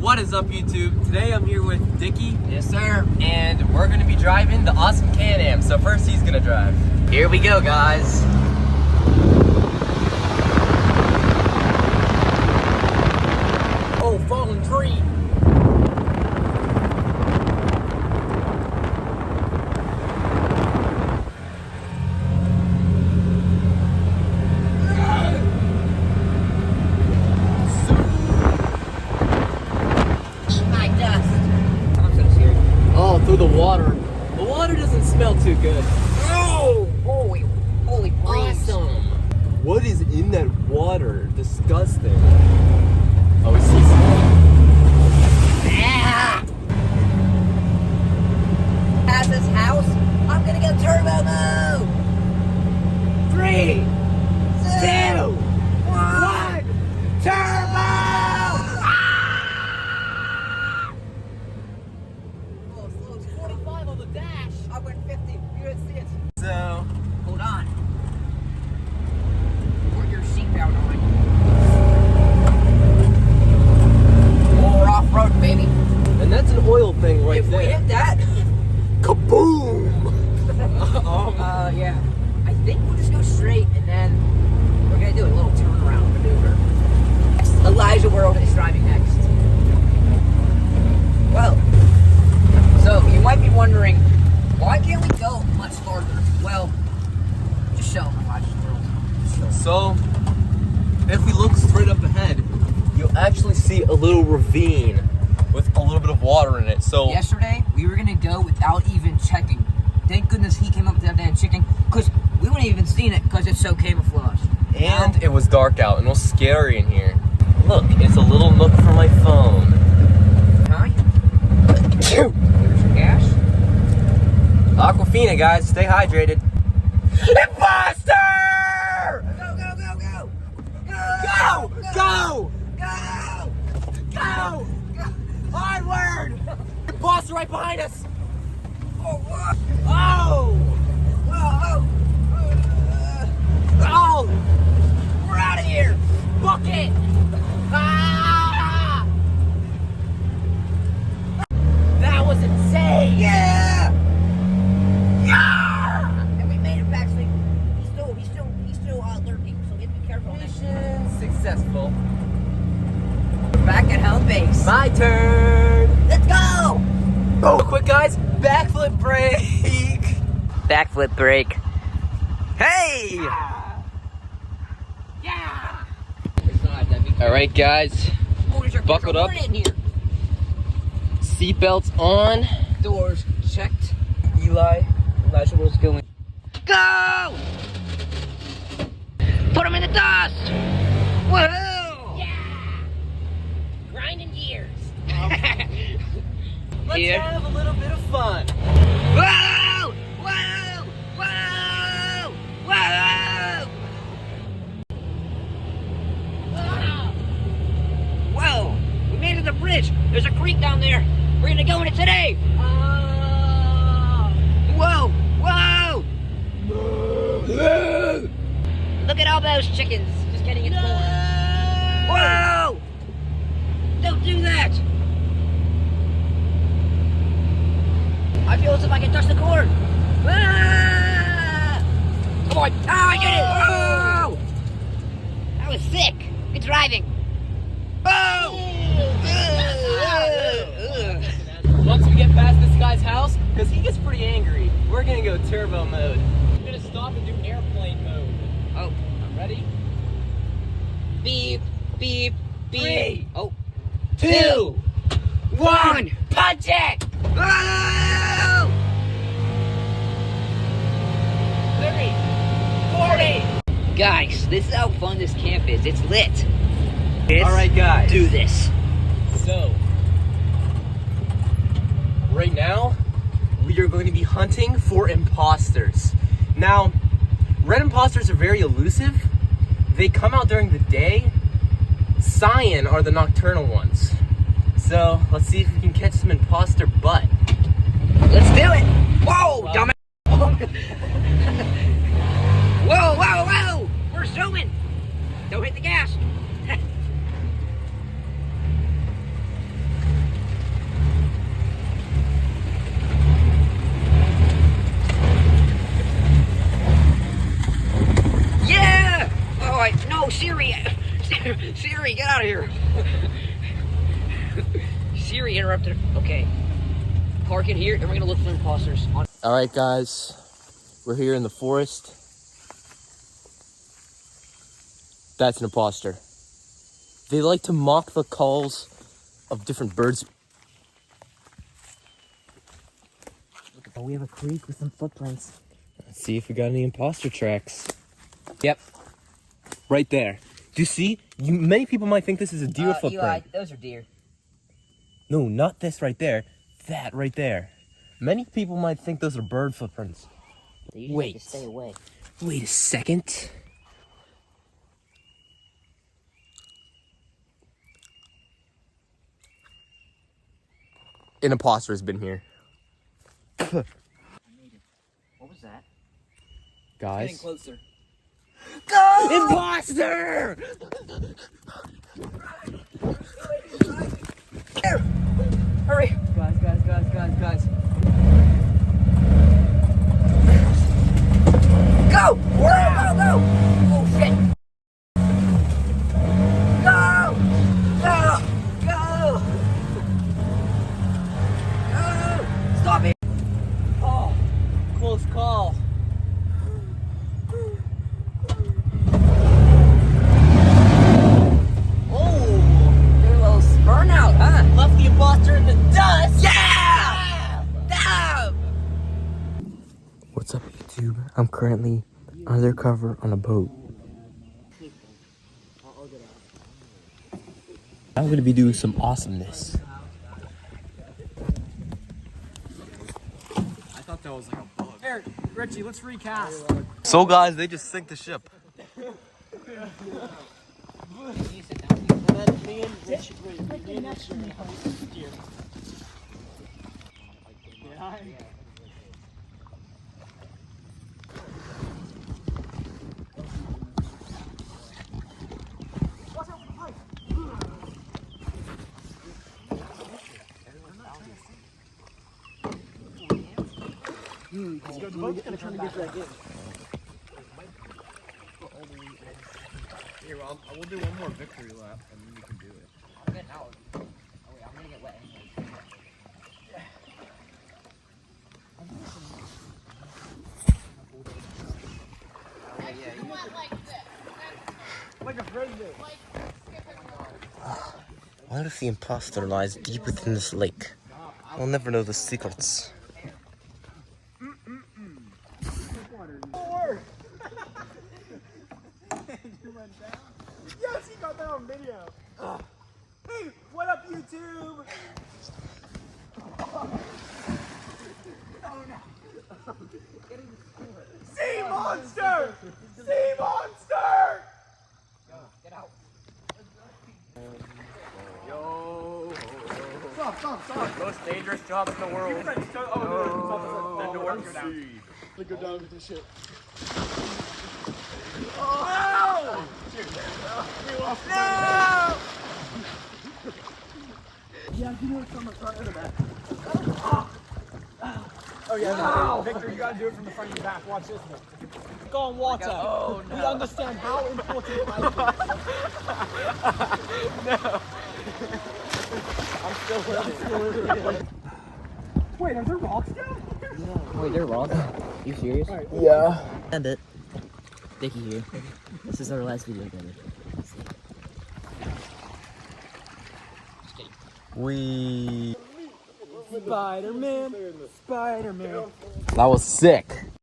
What is up, YouTube? Today I'm here with Dickie. Yes, sir. And we're going to be driving the awesome Can-Am. So first he's going to drive. Here we go, guys. Oh, fallen tree. Oh, through the water. The water doesn't smell too good. Oh, holy breeze. Awesome. What is in that water? Disgusting. Oh, we see Past this house, I'm gonna get turbo mode. 3, 2, 1, turbo! Oh, slow, it's 45 on the dash. I went 50. You didn't see it. So, Hold on. Put your seatbelt on. More off-road, baby. and that's an oil thing right If we there. hit that, Kaboom! yeah. I think we'll just go straight, and then we're gonna do a little turnaround maneuver. Elijah World is driving next. Well, so you might be wondering, why can't we go much farther? Well, just show them Elijah's World. Just show 'em. So, if we look straight up ahead, you'll actually see a little ravine with a little bit of water in it. So, Yesterday, we were gonna go without even checking. Thank goodness he came up the other day and checking, because we wouldn't even seen it because it's so camouflaged. and it was dark out and it was scary in here. Look, it's a little nook for my phone. Huh? There's your gas. Aquafina, guys, stay hydrated. Imposter! Go, go, go, go! Go! Go! Go! Go! Onward! Imposter right behind us! Oh, what? Oh! Oh, Oh! we're out of here! Book it! Ah! That was insane! Yeah! Yeah! And we made it back, so he's still lurking, so we have to be careful. Mission successful. Back at home base. My turn! Let's go! Oh, quick, guys! Backflip break! Backflip break. Hey! Yeah! Alright, guys. Buckled up. In here. Seatbelts on. Doors checked. Elijah World's going. Go! Put him in the dust! Woohoo! Yeah! Grinding gears. Let's Here. have a little bit of fun. Whoa! Whoa! Whoa! Whoa! Whoa! We made it to the bridge. There's a creek down there. We're gonna go in it today. Whoa! Whoa! Look at all those chickens just getting it born. Whoa! Don't do that! I feel as if I can touch the cord. Ah! Come on! Ah, I did it! Whoa! That was sick. Good driving. Oh! Once we get past this guy's house, because he gets pretty angry, we're gonna go turbo mode. I'm gonna stop and do airplane mode. Oh, Ready? beep, beep, beep. 3, Oh, 2, 1. punch it! Oh! 30, 40. Guys, this is how fun this camp is. It's lit. All right, guys. Do this. So, right now, we are going to be hunting for imposters. Now, red imposters are very elusive. They come out during the day. Cyan are the nocturnal ones. So, let's see if we can catch some imposter butt. Let's do it. Whoa, dumbass. Whoa, whoa, whoa. We're zooming. Don't hit the gas. Siri, get out of here! Siri interrupted. Okay. Park it here, and we're gonna look for imposters. All right, guys, we're here in the forest. That's an imposter. They like to mock the calls of different birds. Oh, we have a creek with some footprints. Let's see if we got any imposter tracks. Yep, right there. Do you see? Many people might think this is a deer footprint. Eli, those are deer. No, not this right there. That right there. Many people might think those are bird footprints. You just Wait. need to stay away. Wait a second. An imposter has been here. What was that? Guys. Getting closer. Imposter! Hurry! Guys. Go! Go! Oh shit! Go! Go! Stop it! Oh, close call. Your little burnout, huh? Left the imposter in the dust. Yeah! Damn! What's up, YouTube? I'm currently undercover on a boat. I'm gonna be doing some awesomeness. I thought that was like a bug. Eric, Richie, let's recast. So, guys, they just sink the ship. The boat's gonna turn to get back in. Here, we'll do one more victory lap, and then you can do it. I'm getting out. Oh wait, I'm gonna get wet. Like a frisbee. What if the imposter lies deep within this lake? We'll never know the secrets. Yes, he got that on video. Hey, what up, YouTube? Sea monster! Sea monster! Get out. Yo. Stop. Most dangerous jobs in the world. Then to work it out. Let's go down with this shit. Oh! No! Yeah, you know it's on the front or the back. Oh yeah, no. Victor, you gotta do it from the front and the back. Watch this one. Go on water. Oh no. We understand how important life is. No. I'm still learning. Wait, are there rocks down here? Wait, they're wrong. You serious? Yeah. End it. Dickie here. This is our last video together. We. Spider-Man. That was sick.